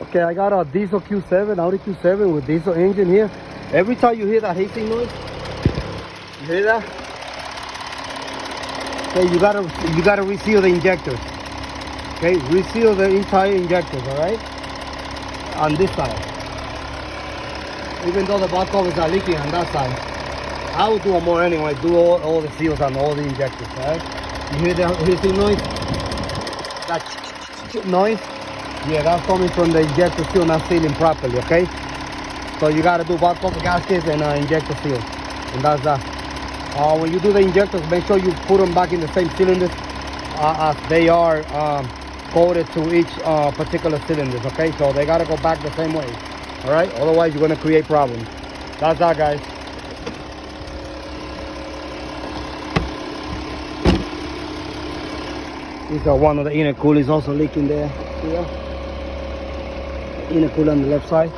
Okay, I got a diesel Q7, Audi Q7 with diesel engine here. Every time you hear that hissing noise, you hear that? Okay, you gotta reseal the injectors. Okay, reseal the entire injectors, all right? On this side. Even though the valve covers are leaking on that side. I will do them more anyway, do all the seals on all the injectors, all right? You hear the hissing noise? That noise? Yeah, that's coming from the injector seal not sealing properly, okay? So you gotta do valve cover gaskets and injector seal. And that's that. When you do the injectors, make sure you put them back in the same cylinders as they are coded to each particular cylinders, okay? So they gotta go back the same way, all right? Otherwise, you're gonna create problems. That's that, guys. These are one of the intercoolers also leaking there. Here. Intercooler on the left side.